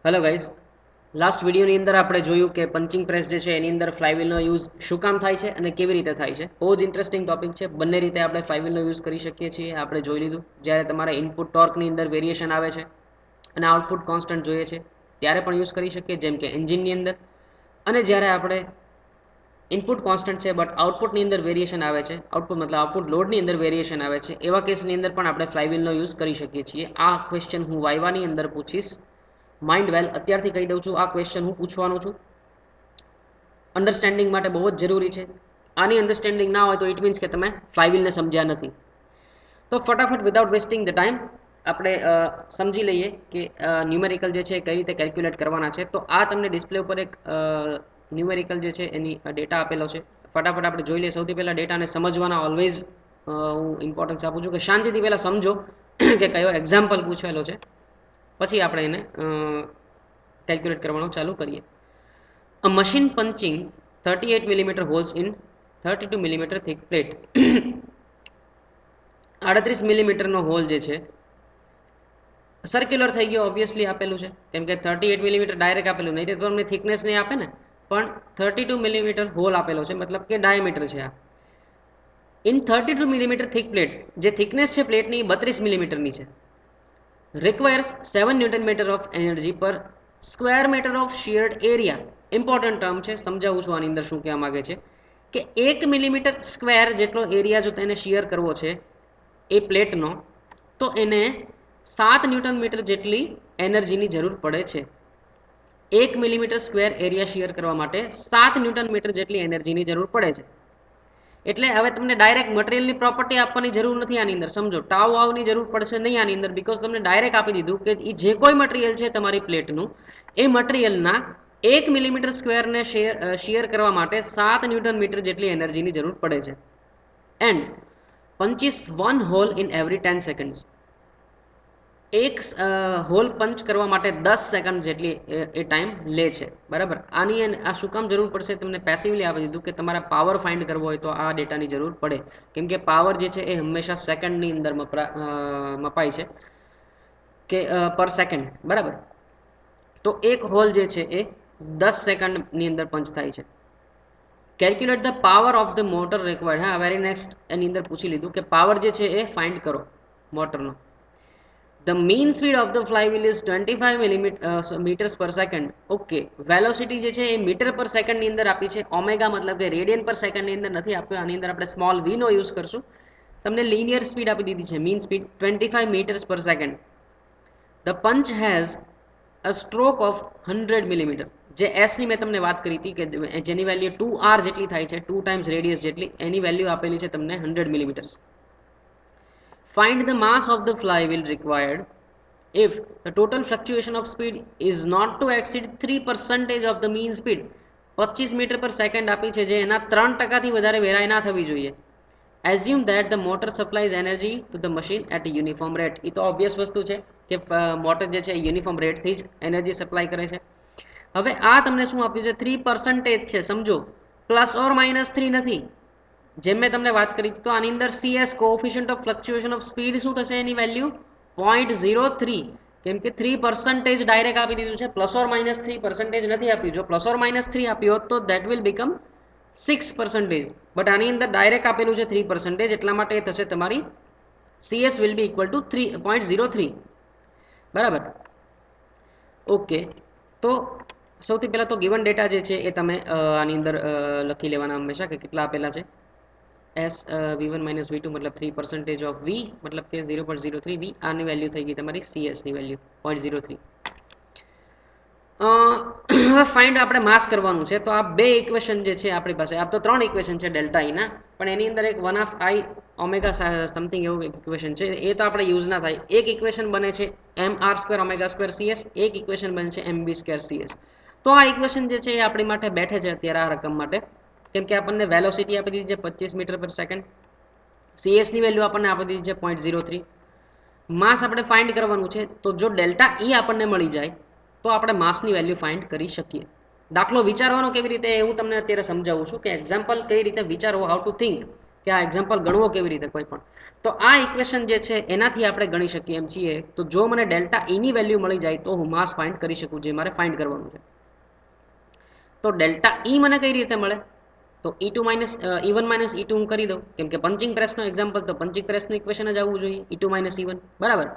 Hello guys, last વિડીયોની અંદર આપણે જોયું કે પંચિંગ પ્રેસ જે છે એની અંદર ફ્લાયવ્હીલનો યુઝ શું કામ થાય છે અને કેવી રીતે થાય છે. બહુ જ ઇન્ટરેસ્ટિંગ ટોપિક છે. બંને રીતે આપણે ફ્લાયવ્હીલનો યુઝ કરી શકીએ છીએ. આપણે જોઈ લીધું જ્યારે તમારે ઇનપુટ ટોર્કની અંદર વેરિએશન આવે છે અને આઉટપુટ કોન્સ્ટન્ટ જોઈએ છે ત્યારે પણ યુઝ કરી શકીએ, જેમ કે એન્જિનની અંદર. અને જ્યારે આપણે ઇનપુટ કોન્સ્ટન્ટ છે બટ આઉટપુટની અંદર વેરિએશન આવે છે, આઉટપુટ મતલબ આઉટપુટ લોડની અંદર વેરિએશન આવે છે, એવા કેસની અંદર પણ આપણે ફ્લાયવ્હીલનો યુઝ કરી શકીએ છીએ. આ ક્વેશ્ચન હું વાયવાની અંદર પૂછીશ. માઇન્ડ વેલ અત્યારથી કહી દઉં છું, આ ક્વેશ્ચન હું પૂછવાનો છું. અન્ડરસ્ટેન્ડિંગ માટે બહુ જ જરૂરી છે. આની અન્ડરસ્ટેન્ડિંગ ના હોય તો ઇટ મીન્સ કે તમે ફ્લાયવ્હીલને સમજ્યા નથી. તો ફટાફટ વિધાઉટ વેસ્ટિંગ ધ ટાઈમ આપણે સમજી લઈએ કે ન્યુમેરિકલ જે છે કઈ રીતે કેલ્ક્યુલેટ કરવાના છે. તો આ તમને ડિસ્પ્લે ઉપર એક ન્યુમેરિકલ જે છે એની ડેટા આપેલો છે. ફટાફટ આપણે જોઈ લઈએ. સૌથી પહેલાં ડેટાને સમજવાના ઓલવેઝ હું ઇમ્પોર્ટન્સ આપું છું કે શાંતિથી પહેલાં સમજો કે કયો એક્ઝામ્પલ પૂછેલો છે, પછી આપણે એને કેલ્ક્યુલેટ કરવાનું ચાલુ કરીએ. A machine punching 38 millimetre holes in 32 millimetre thick plate. 38 મિલીમીટરનો હોલ જે છે સર્ક્યુલર થઈ ગયો, ઓબ્વિયસલી આપેલું છે કેમ કે 38 મિલીમીટર ડાયરેક્ટ આપેલું નહીં, તો તમને થિકનેસ નહીં આપે ને, પણ 32 મિલીમીટર હોલ આપેલો છે, મતલબ કે ડાયામીટર છે આ. ઇન 32 મિલીમીટર થિક પ્લેટ, જે થિકનેસ છે પ્લેટની 32 મિલીમીટરની છે. requires 7 newton metre of energy per square metre of sheared area. Important term છે, સમજાવું છું આની અંદર શું કહેવા માંગે છે કે 1 મિલીમીટર સ્ક્વેર જેટલો એરિયા જો તેને શિયર કરવો છે એ પ્લેટનો, તો એને 7 ન્યૂટન મીટર જેટલી એનર્જીની જરૂર પડે છે. 1 મિલીમીટર સ્ક્વેર એરિયા શિયર કરવા માટે 7 ન્યૂટન મીટર જેટલી એનર્જીની જરૂર પડે છે. એટલે હવે તમને ડાયરેક્ટ મટીરિયલની પ્રોપર્ટી આપવાની જરૂર નથી આની અંદર. સમજો, ટાવ વાવની જરૂર પડશે નહીં આની અંદર, બીકોઝ તમને ડાયરેક્ટ આપી દીધું કે જે કોઈ મટીરિયલ છે તમારી પ્લેટનું, એ મટીરિયલના 1 મિલીમીટર સ્ક્વેરને શિયર કરવા માટે 7 ન્યૂટન મીટર જેટલી એનર્જીની જરૂર પડે છે. And punches one hole in every 10 seconds. એક હોલ પંચ કરવા માટે 10 સેકન્ડ જેટલી એ ટાઈમ લે છે. બરાબર. આની આ શું કામ જરૂર પડશે તમને પેસિવલી આપી દીધું કે તમારા પાવર ફાઇન્ડ કરવો હોય તો આ ડેટાની જરૂર પડે, કેમ કે પાવર જે છે એ હંમેશા સેકન્ડની અંદર મપાય છે કે પર સેકન્ડ. બરાબર. તો એક હોલ જે છે એ 10 સેકન્ડની અંદર પંચ થાય છે. Calculate the power of the motor required. હા, વેરી નેક્સ્ટ એની અંદર પૂછી લીધું કે પાવર જે છે એ ફાઇન્ડ કરો મોટરનો. The mean speed of the flywheel is 25 meters per second. Okay, velocity જે છે એ મીટર પર સેકન્ડની અંદર આપી છે. ઓમેગા મતલબ કે રેડિયન પર સેકન્ડની અંદર નથી આપ્યો. આની અંદર આપણે સ્મોલ v નો યુઝ કરશું. તમને લિનિયર સ્પીડ આપી દીધી છે, mean speed 25 metres per second. The punch has a stroke of 100 millimetre. જે એસ ની મેં તમને વાત કરી હતી કે જેની વેલ્યુ 2r જેટલી થાય છે, 2 ટાઈમ્સ રેડિયસ જેટલી, એની વેલ્યુ આપેલી છે તમને 100 millimetre. Find the mass of the flywheel required if the total fluctuation of speed is not to exceed 3% of the mean speed. 25 metre પર સેકન્ડ આપી છે, જે એના 3% થી વધારે વેરાય ના થવી જોઈએ. Assume that the motor supplies energy to the machine at a uniform rate. એ તો ઓબ્વિયસ વસ્તુ છે કે મોટર જે છે યુનિફોર્મ રેટથી જ એનર્જી સપ્લાય કરે છે. હવે આ તમને શું આપ્યું છે? 3% છે. સમજો, પ્લસ ઓર માઇનસ 3 નથી. જેમ મેં તમને વાત કરી તો આની અંદર CS coefficient of fluctuation of speed શું થશે? એની વેલ્યુ 0.03, કેમ કે 3% ડાયરેક્ટ આપી દીધું છે, પ્લસ ઓર માઇનસ 3% નથી આપ્યું. જો પ્લસ ઓર માઇનસ 3 આપ્યું હોત તો દેટ વિલ બીકમ 6%, બટ આની અંદર ડાયરેક્ટ આપેલું છે 3%, એટલા માટે એ થશે તમારી CS will be equal to 3.03. બરાબર. ઓકે, તો સૌથી પહેલાં તો ગિવન ડેટા જે છે એ તમે આની અંદર લખી લેવાના હંમેશા કે કેટલા આપેલા છે. એસ v1 માઇનસ v2 મતલબ 3% ઓફ v મતલબ કે 0.03 v. આની વેલ્યુ થઈ ગઈ તમારી CS ની વેલ્યુ 0.03. હવે ફાઇન્ડ આપણે માસ કરવાનું છે. તો આ બે ઇક્વેશન જે છે આપણી પાસે, આ તો 3 ઇક્વેશન છે ડેલ્ટા ઈ ના, પણ એની અંદર એક 1/i ઓમેગા સમથિંગ એવું એક ઇક્વેશન છે, એ તો આપણે યુઝ ના થાય. એક ઇક્વેશન બને છે mr² ઓમેગા² CS, એક ઇક્વેશન બને છે mv² CS. તો આ ઇક્વેશન જે છે એ આપણી માટે બેઠે છે અત્યારે આ રકમ માટે, કેમ કે આપણને વેલોસિટી આપી દીધી છે 25 મીટર પર સેકન્ડ, CS ની વેલ્યુ આપણને આપી દીધી છે 0.03, માસ આપણે ફાઇન્ડ કરવાનું છે. તો જો ડેલ્ટા ઈ આપણને મળી જાય તો આપણે માસની વેલ્યુ ફાઇન્ડ કરી શકીએ. દાખલો વિચારવાનો કેવી રીતે હું તમને અત્યારે સમજાવું છું કે એક્ઝામ્પલ કઈ રીતે વિચારવો, હાઉ ટુ થિંક. કે આ એક્ઝામ્પલ ગણવો કેવી રીતે કોઈ પણ. તો આ ઇક્વેશન જે છે એનાથી આપણે ગણી શકીએ એમ છીએ. તો જો મને ડેલ્ટા ની વેલ્યુ મળી જાય તો હું માસ ફાઇન્ડ કરી શકું, જે મારે ફાઇન્ડ કરવાનું છે. તો ડેલ્ટા મને કઈ રીતે મળે? તો E2 minus E1 minus E2 હું કરી દઉં, કેમ કે પંચિંગ પ્રેસનો એક્ઝામ્પલ, તો પંચિંગ પ્રેસનું ઇક્વેશન જ આવવું જોઈએ, E2 માઇનસ E1, બરાબર.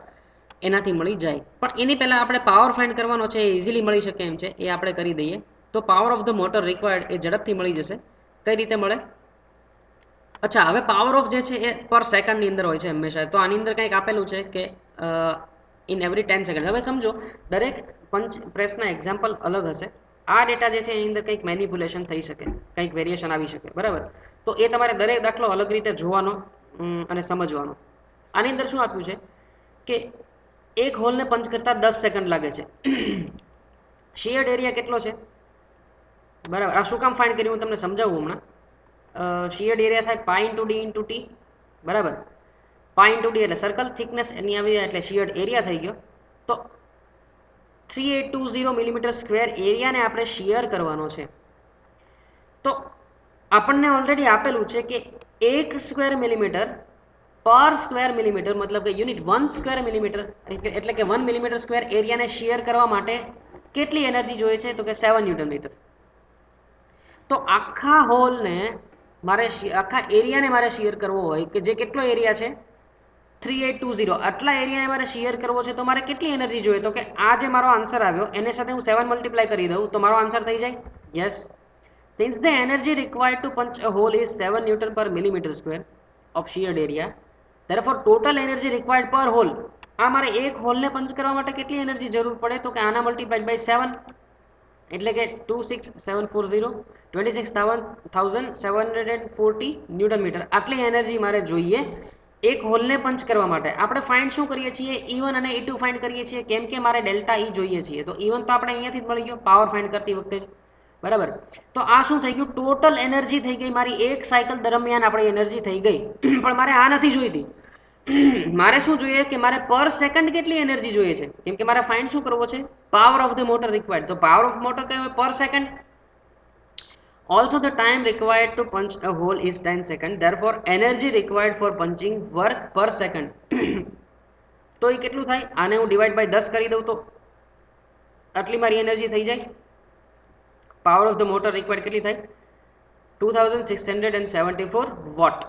એનાથી મળી જાય. પણ એની પહેલાં આપણે પાવર ફાઇન્ડ કરવાનો છે, એ ઇઝીલી મળી શકે એમ છે, એ આપણે કરી દઈએ. તો power of the motor required એ ઝડપથી મળી જશે. કઈ રીતે મળે? અચ્છા, હવે પાવર ઓફ જે છે એ પર સેકન્ડની અંદર હોય છે હંમેશા. તો આની અંદર કંઈક આપેલું છે કે ઇન એવરી 10 સેકન્ડ. હવે સમજો, દરેક પંચ પ્રેસના એક્ઝામ્પલ અલગ હશે. આ ડેટા જે છે એની અંદર કંઈક મેનિપ્યુલેશન થઈ શકે, કંઈક વેરિએશન આવી શકે, બરાબર. તો એ તમારે દરેક દાખલો અલગ રીતે જોવાનો અને સમજવાનો. આની અંદર શું આપ્યું છે કે એક હોલને પંચ કરતા 10 સેકન્ડ લાગે છે. શિયર્ડ એરિયા કેટલો છે, બરાબર. આ શું કામ ફાઇન્ડ કર્યું હું તમને સમજાવું હમણાં. શિયર્ડ એરિયા થાય પાઈ ઇન્ટુ ડી ઇન્ટુ ટી, બરાબર. પાઈ ઇન્ટુ ડી એટલે સર્કલ થિકનેસ એની આવી જાય એટલે શિયર્ડ એરિયા થઈ ગયો. તો 3820 મિલીમીટર સ્ક્વેર એરિયાને આપણે શિયર કરવાનો છે. તો આપણને ઓલરેડી આપેલું છે કે 1 સ્ક્વેર મિલીમીટર પર સ્ક્વેર મિલીમીટર, મતલબ કે યુનિટ 1 સ્ક્વેર મિલીમીટર એટલે કે 1 મિલીમીટર સ્ક્વેર એરિયાને શિયર કરવા માટે કેટલી એનર્જી જોઈએ છે? તો કે 7 ન્યૂટન મીટર. તો આખા હોલને મારે આખા એરિયાને મારે શિયર કરવો હોય, કે જે કેટલો એરિયા છે 3820, આટલા એરિયાને મારે શિયર કરવો છે, તો મારે કેટલી એનર્જી જોઈએ? તો કે આ જે મારો આન્સર આવ્યો એને સાથે હું 7 મલ્ટીપ્લાય કરી દઉં તો મારો આન્સર થઈ જાય. Yes, since the energy required to punch a hole is 7 newton per millimetre square of sheared area, therefore total energy required per hole, આ મારે એક હોલને પંચ કરવા માટે કેટલી એનર્જી જરૂર પડે? તો કે આના મલ્ટીપ્લાઈડ બાય 7, એટલે કે 26740 26,740 ન્યૂટન મીટર. આટલી એનર્જી મારે જોઈએ એક હોલને પંચ કરવા માટે. આપણે ફાઇન્ડ શું કરીએ છીએ? E1 અને E2 ફાઇન્ડ કરીએ છીએ, કેમ કે મારે ડેલ્ટા E જોઈએ છીએ. તો E1 તો આપણે અહીંયાથી જ મળી ગયો પાવર ફાઇન્ડ કરતી વખતે જ, બરાબર. તો આ શું થઈ ગયું? ટોટલ એનર્જી થઈ ગઈ મારી એક સાયકલ દરમિયાન આપણી એનર્જી થઈ ગઈ. પણ મારે આ નથી જોઈતી. મારે શું જોઈએ કે મારે પર સેકન્ડ કેટલી એનર્જી જોઈએ છે, કેમ કે મારે ફાઇન્ડ શું કરવો છે? Power of the motor required. તો પાવર ઓફ મોટર કયો? પર second. Also the time required to punch a hole is 10 seconds. Therefore energy required for punching work per second. તો એ કેટલું થાય? આને હું ડિવાઈડ બાય 10 કરી દઉં તો આટલી મારી એનર્જી થઈ જાય. Power of the motor required કેટલી થાય? 2674 વોટ,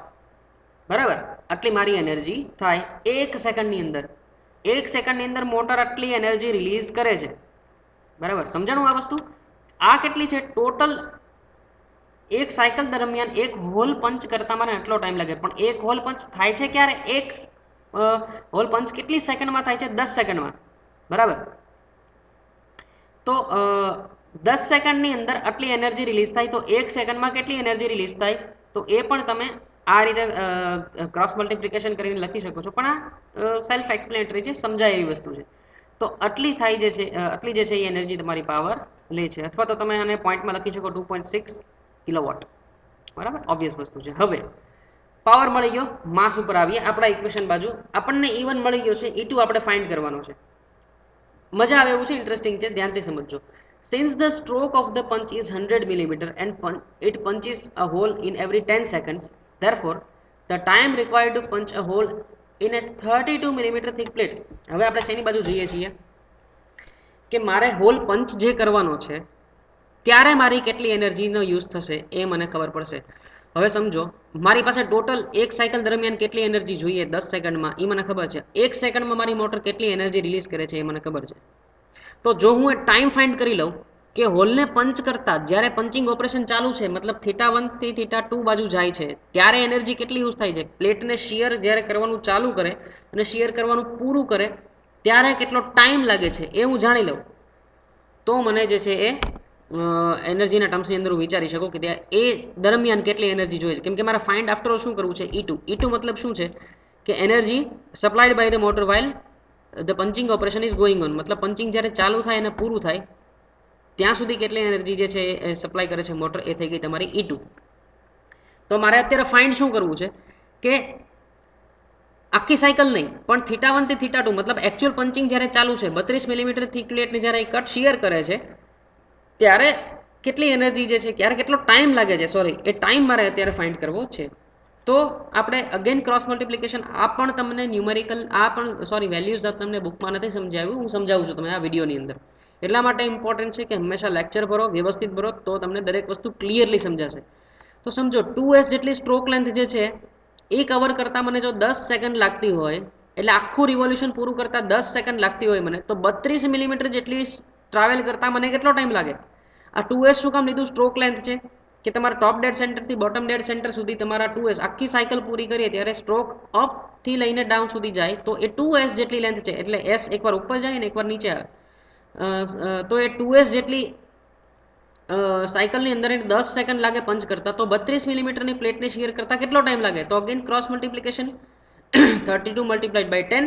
બરાબર. આટલી મારી એનર્જી થાય એક સેકન્ડની અંદર. એક સેકન્ડની અંદર મોટર આટલી એનર્જી રિલીઝ કરે છે, બરાબર. સમજાણું આ વસ્તુ? આ કેટલી છે ટોટલ? એક સાયકલ દરમિયાન એક હોલ પંચ કરતા મને આટલો ટાઈમ લાગે, પણ એક હોલ પંચ થાય છે ક્યારે? એક હોલ પંચ કેટલી સેકન્ડમાં થાય છે? 10 સેકન્ડમાં, બરાબર. તો 10 સેકન્ડની અંદર આટલી એનર્જી રિલીઝ થાય. તો એક સેકન્ડમાં કેટલી એનર્જી રિલીઝ થાય? તો એ પણ તમે આ રીતે ક્રોસ મલ્ટિપ્લિકેશન કરીને લખી શકો છો, પણ આ સેલ્ફ એક્સપ્લેનેટરી છે, સમજાય એવી વસ્તુ છે. તો આટલી થાય જે છે, આટલી જે છે એ એનર્જી તમારી પાવર લે છે. અથવા તો તમે આને પોઈન્ટમાં લખી શકો 2.6 કિલોવોટ, બરાબર. ઓબ્વિયસ વસ્તુ છે. હવે પાવર મળી ગયો, માસ ઉપર આવીએ આપણા ઇક્વેશન બાજુ. આપણને E1 મળી ગયો છે, E2 આપણે ફાઇન્ડ કરવાનો છે. મજા આવે એવું છે, ઇન્ટરેસ્ટિંગ છે, ધ્યાનથી સમજજો. Since the stroke of the punch is 100 millimeter and it punches a hole in every 10 seconds, therefore the time required to punch a hole in a 32 millimeter thick plate. હવે આપણે શેની બાજુ જોઈએ છીએ કે મારે હોલ પંચ જે કરવાનો છે ત્યારે મારી કેટલી એનર્જીનો યુઝ થશે એ મને ખબર પડશે. હવે સમજો, મારી પાસે ટોટલ એક સાયકલ દરમિયાન કેટલી એનર્જી જોઈએ 10 સેકન્ડમાં એ મને ખબર છે. એક સેકન્ડમાં મારી મોટર કેટલી એનર્જી રિલીઝ કરે છે એ મને ખબર છે. તો જો હું એ ટાઈમ ફાઇન્ડ કરી લઉં કે હોલને પંચ કરતા જ્યારે પંચિંગ ઓપરેશન ચાલુ છે, મતલબ θ1 થી θ2 બાજુ જાય છે, ત્યારે એનર્જી કેટલી યુઝ થાય છે? પ્લેટને શિયર જ્યારે કરવાનું ચાલુ કરે અને શિયર કરવાનું પૂરું કરે ત્યારે કેટલો ટાઈમ લાગે છે એ હું જાણી લઉં, તો મને જે છે એ એનર્જીના ટર્મ્સની અંદર હું વિચારી શકું કે એ દરમિયાન કેટલી એનર્જી જોઈએ છે. કેમ કે મારે ફાઇન્ડ આફ્ટર ઓલ શું કરવું છે? E2 મતલબ શું છે કે energy supplied by the motor while the punching operation is going on. મતલબ પંચિંગ જ્યારે ચાલુ થાય અને પૂરું થાય ત્યાં સુધી કેટલી એનર્જી જે છે એ સપ્લાય કરે છે મોટર, એ થઈ ગઈ તમારી E2. તો મારે અત્યારે ફાઇન્ડ શું કરવું છે કે આખી સાયકલ નહીં, પણ θ1 થી θ2 મતલબ એકચ્યુઅલ પંચિંગ જ્યારે ચાલુ છે, 32 મિલીમીટર થીક પ્લેટને જ્યારે કટ શિયર કરે છે ત્યારે કેટલી એનર્જી જે છે, ત્યારે કેટલો ટાઈમ લાગે છે, સોરી, એ ટાઈમ મારે અત્યારે ફાઇન્ડ કરવો છે. તો આપણે અગેન ક્રોસ મલ્ટિપ્લિકેશન આ પણ તમને ન્યુમેરિકલ આ પણ સોરી વેલ્યુઝ તમને બુકમાં નથી સમજાવ્યું, હું સમજાવું છું તમને આ વિડીયોની અંદર. એટલા માટે ઇમ્પોર્ટન્ટ છે કે હંમેશા લેક્ચર ભરો, વ્યવસ્થિત ભરો, તો તમને દરેક વસ્તુ ક્લિયરલી સમજાશે. તો સમજો 2s જેટલી સ્ટ્રોક લેન્થ જે છે એ કવર કરતાં મને જો 10 સેકન્ડ લાગતી હોય, એટલે આખું રિવોલ્યુશન પૂરું કરતાં 10 સેકન્ડ લાગતી હોય મને, તો 32 મિલીમીટર જેટલી ટ્રાવેલ કરતાં મને કેટલો ટાઈમ લાગે? આ 2s શું કામ લીધું? સ્ટ્રોક લેન્થ છે કે તમારા ટોપ ડેડ સેન્ટરથી બોટમ ડેડ સેન્ટર સુધી તમારા 2s આખી સાયકલ પૂરી કરીએ ત્યારે સ્ટ્રોક અપથી લઈને ડાઉન સુધી જાય, તો એ 2s જેટલી લેન્થ છે. એટલે s એકવાર ઉપર જાય ને એકવાર નીચે આવે, તો એ 2s જેટલી સાયકલની અંદર 10 સેકન્ડ લાગે પંચ કરતા, તો 32 મિલીમીટરની પ્લેટને શિયર કરતા કેટલો ટાઈમ લાગે? તો again cross multiplication 32 multiplied by 10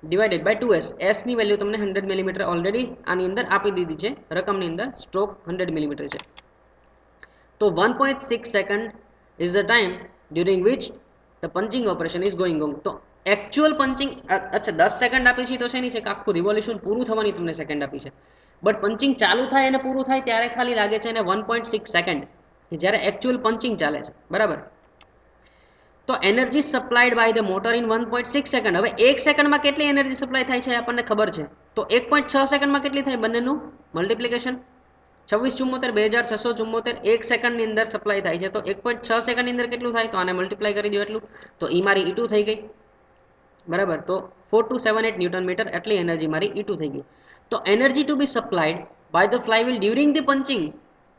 divided by 2s. s ની વેલ્યુ તમને 100 મિલીમીટર ઓલરેડી આની અંદર આપી દીધી છે, રકમની અંદર સ્ટ્રોક 100 મિલીમીટર છે. તો 1.6 second is the time during which the punching operation is going on. તો એકચ્યુઅલ પંચિંગ અચ્છા 10 સેકન્ડ આપી છે, તો શેની છે કે આખું રિવોલ્યુશન પૂરું થવાની તમને સેકન્ડ આપી છે, બટ પંચિંગ ચાલુ થાય અને પૂરું થાય ત્યારે ખાલી લાગે છે એને 1.6 સેકન્ડ, જ્યારે એકચ્યુઅલ પંચિંગ ચાલે છે, બરાબર. તો energy supplied by the motor in 1.6 second. હવે એક સેકન્ડમાં કેટલી એનર્જી સપ્લાય થાય છે આપણને ખબર છે, તો 1.6 સેકન્ડમાં કેટલી થાય? બંનેનું મલ્ટિપ્લિકેશન 2674 2674 એક સેકન્ડની અંદર સપ્લાય થાય છે, તો 1.6 સેકન્ડની અંદર કેટલું થાય? તો આને મલ્ટીપ્લાય કરી દો એટલું, તો એ મારી E2 થઈ ગઈ, બરાબર. તો 4278 ન્યૂટન મીટર એટલી એનર્જી મારી E2 થઈ ગઈ. તો energy to be supplied by the flywheel during the punching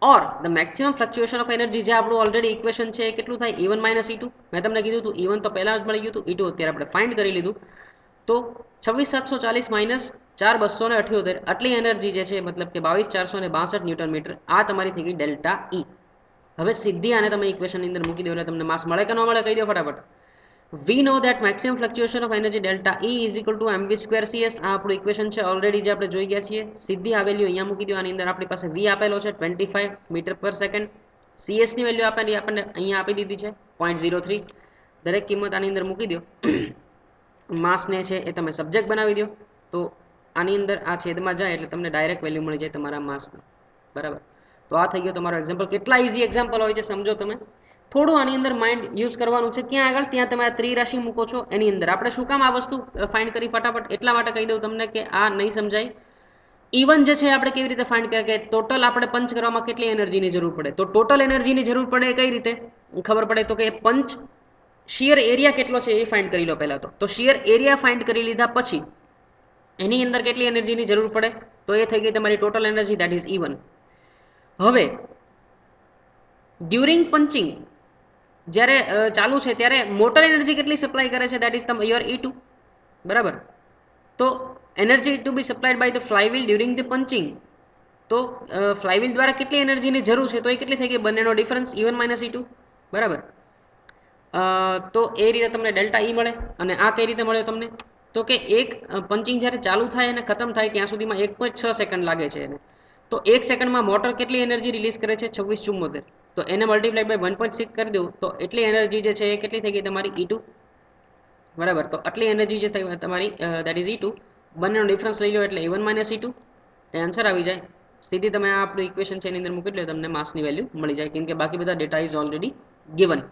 or the maximum fluctuation of energy, જે આપણું ઓલરેડી ઇક્વેશન છે એ કેટલું થાય? E1 - E2. મેં તમને કીધું હતું E1 તો પહેલાં જ મળી ગયું હતું, E2 અત્યારે આપણે ફાઇન્ડ કરી લીધું. તો 26740 માઇનસ 4278 આટલી એનર્જી જે છે, મતલબ કે 22462 ન્યૂટન મીટર, આ તમારી થઈ ગઈ ડેલ્ટા E. હવે સીધી આને તમે ઇક્વેશનની અંદર મૂકી દો એટલે તમને માસ મળે કે ન મળે કહી દો ફટાફટ. We know that maximum fluctuation of energy delta E is equal to mv²cs. આ આપણું ઇક્વેશન છે ઓલરેડી જે આપણે જોઈ ગયા છીએ. સીધી આ વેલ્યુ અહીંયા મૂકી દો. આની અંદર આપણી પાસે V આપેલો છે 25 મીટર પર સેકન્ડ, CS ની વેલ્યુ આપણને અહીંયા આપી દીધી છે 0.03. દરેક કિંમત આની અંદર મૂકી દો. માસને છે એ તમે સબ્જેક્ટ બનાવી દો, તો આની અંદર આ છેદમાં જાય એટલે તમને ડાયરેક્ટ વેલ્યુ મળી જાય તમારા માસની, બરાબર. તો આ થઈ ગયો તમારો એક્ઝામ્પલ. કેટલા ઇઝી એક્ઝામ્પલ હોય છે સમજો તમે. થોડું આની અંદર માઇન્ડ યુઝ કરવાનું છે. ક્યાં આગળ? ત્યાં તમે આ ત્રિરાશિ મૂકો છો એની અંદર. આપણે શું કામ આ વસ્તુ ફાઇન્ડ કરી ફટાફટ? એટલા માટે કહી દઉં તમને કે આ નહીં સમજાય. E1 જે છે આપણે કેવી રીતે ફાઇન્ડ કરીએ કે ટોટલ આપણે પંચ કરવામાં કેટલી એનર્જીની જરૂર પડે? તો ટોટલ એનર્જીની જરૂર પડે કઈ રીતે ખબર પડે? તો કે પંચ શિયર એરિયા કેટલો છે એ ફાઇન્ડ કરી લો પહેલાં. તો શિયર એરિયા ફાઇન્ડ કરી લીધા પછી એની અંદર કેટલી એનર્જીની જરૂર પડે? તો એ થઈ ગઈ તમારી total energy, that is E1. હવે ડ્યુરિંગ પંચિંગ જ્યારે ચાલુ છે ત્યારે મોટર એનર્જી કેટલી સપ્લાય કરે છે? દેટ ઇઝ યોર E2, બરાબર. તો energy to be supplied by the flywheel during the punching, તો ફ્લાયવ્હીલ દ્વારા કેટલી એનર્જીની જરૂર છે? તો એ કેટલી થઈ ગઈ? બંનેનો ડિફરન્સ E1 - E2, બરાબર. તો એ રીતે તમને ડેલ્ટા E મળે. અને આ કઈ રીતે મળે તમને? તો કે એક પંચિંગ જ્યારે ચાલુ થાય અને ખતમ થાય ત્યાં સુધીમાં 1.6 સેકન્ડ લાગે છે એને. તો એક સેકન્ડમાં મોટર કેટલી એનર્જી રિલીઝ કરે છે? 2674. તો એને મલ્ટીપ્લાઇડ બાય 1.6 કરી દઉં તો એટલી એનર્જી જે છે એ કેટલી થઈ ગઈ તમારી E2, બરાબર. તો આટલી એનર્જી જે થઈ તમારી દેટ ઇઝ E2. બંનેનો ડિફરન્સ લઈ લો એટલે E1 - E2 એ આન્સર આવી જાય. સીધી તમે આ આપણું ઇક્વેશન છે એની અંદર મૂકી લો, તમને માસની વેલ્યુ મળી જાય, કેમ કે બાકી બધા data is already given.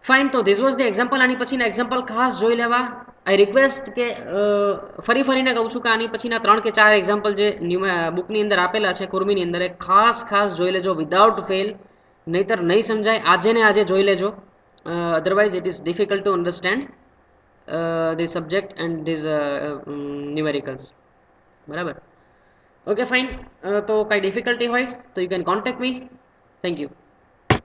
Fine. તો ધીસ વોઝ ધ એક્ઝામ્પલ. આની પછીના એક્ઝામ્પલ ખાસ જોઈ લેવા. આઈ રિક્વેસ્ટ કે ફરીને કહું છું કે આની પછીના 3 કે 4 એક્ઝામ્પલ જે બુકની અંદર આપેલા છે કુર્મીની અંદર, એ ખાસ જોઈ લેજો વિધાઉટ ફેલ, નહીતર નહીં સમજાય. આજે ને આજે જોઈ લેજો, otherwise it is difficult to understand this subject and this numericals, બરાબર. Okay fine. તો કાંઈ ડિફિકલ્ટી હોય તો you can contact me. Thank you.